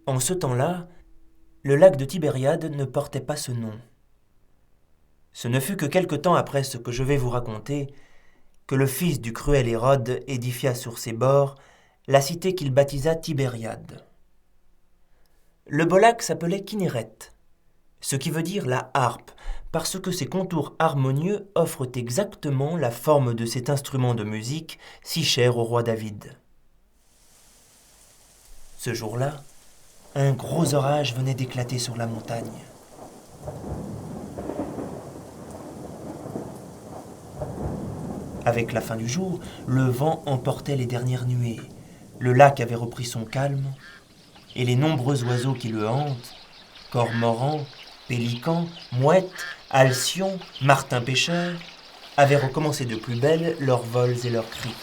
En ce temps-là, le lac de Tibériade ne portait pas ce nom. Ce ne fut que quelque temps après ce que je vais vous raconter que le fils du cruel Hérode édifia sur ses bords la cité qu'il baptisa Tibériade. Le beau lac s'appelait Kinnéreth, ce qui veut dire la harpe, parce que ses contours harmonieux offrent exactement la forme de cet instrument de musique si cher au roi David. Ce jour-là, un gros orage venait d'éclater sur la montagne. Avec la fin du jour, le vent emportait les dernières nuées. Le lac avait repris son calme, et les nombreux oiseaux qui le hantent, cormorans, pélicans, mouettes, alcyons, martins pêcheurs, avaient recommencé de plus belle leurs vols et leurs cris.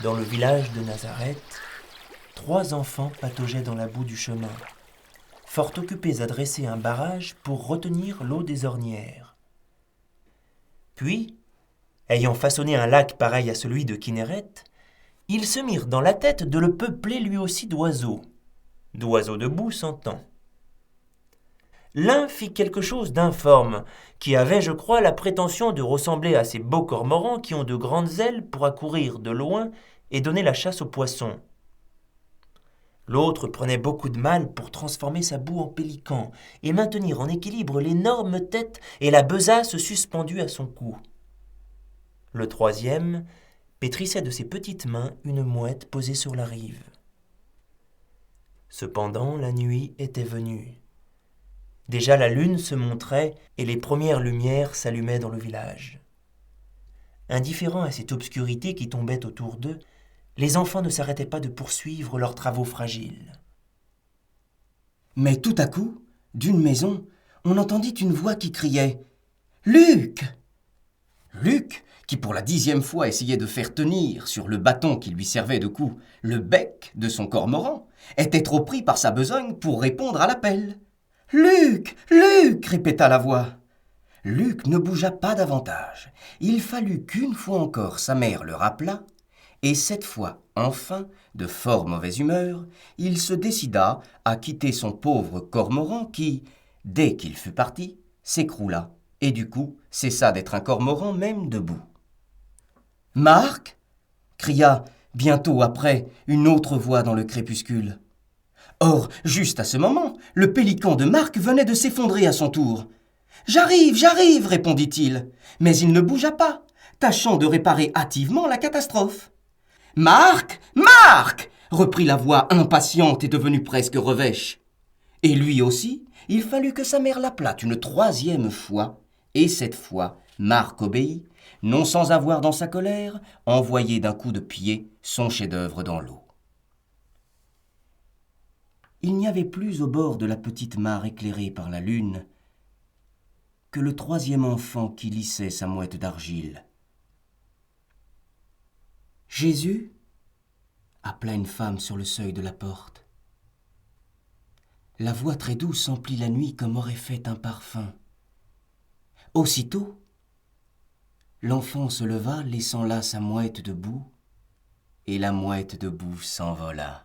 Dans le village de Nazareth, 3 enfants pataugeaient dans la boue du chemin, fort occupés à dresser un barrage pour retenir l'eau des ornières. Puis, ayant façonné un lac pareil à celui de Kinnéreth, ils se mirent dans la tête de le peupler lui aussi d'oiseaux de boue s'entend. L'un fit quelque chose d'informe, qui avait, je crois, la prétention de ressembler à ces beaux cormorans qui ont de grandes ailes pour accourir de loin et donner la chasse aux poissons. L'autre prenait beaucoup de mal pour transformer sa boue en pélican et maintenir en équilibre l'énorme tête et la besace suspendue à son cou. Le troisième pétrissait de ses petites mains une mouette posée sur la rive. Cependant, la nuit était venue. Déjà la lune se montrait et les premières lumières s'allumaient dans le village. Indifférents à cette obscurité qui tombait autour d'eux, les enfants ne s'arrêtaient pas de poursuivre leurs travaux fragiles. Mais tout à coup, d'une maison, on entendit une voix qui criait « Luc !» Luc, qui pour la 10e fois essayait de faire tenir sur le bâton qui lui servait de cou le bec de son cormoran, était trop pris par sa besogne pour répondre à l'appel. « Luc ! Luc !» répéta la voix. Luc ne bougea pas davantage. Il fallut qu'une fois encore sa mère le rappelât, et cette fois, enfin, de fort mauvaise humeur, il se décida à quitter son pauvre cormoran qui, dès qu'il fut parti, s'écroula, et du coup cessa d'être un cormoran même debout. « Marc !» cria bientôt après une autre voix dans le crépuscule. Or, juste à ce moment, le pélican de Marc venait de s'effondrer à son tour. « J'arrive !» répondit-il, mais il ne bougea pas, tâchant de réparer hâtivement la catastrophe. « Marc ! Marc !» reprit la voix impatiente et devenue presque revêche. Et lui aussi, il fallut que sa mère l'appelât une 3e fois, et cette fois, Marc obéit, non sans avoir dans sa colère envoyé d'un coup de pied son chef-d'œuvre dans l'eau. Il n'y avait plus au bord de la petite mare éclairée par la lune que le 3e enfant qui lissait sa mouette d'argile. « Jésus ?» appela une femme sur le seuil de la porte. La voix très douce emplit la nuit comme aurait fait un parfum. Aussitôt, l'enfant se leva, laissant là sa mouette de boue, et la mouette de boue s'envola.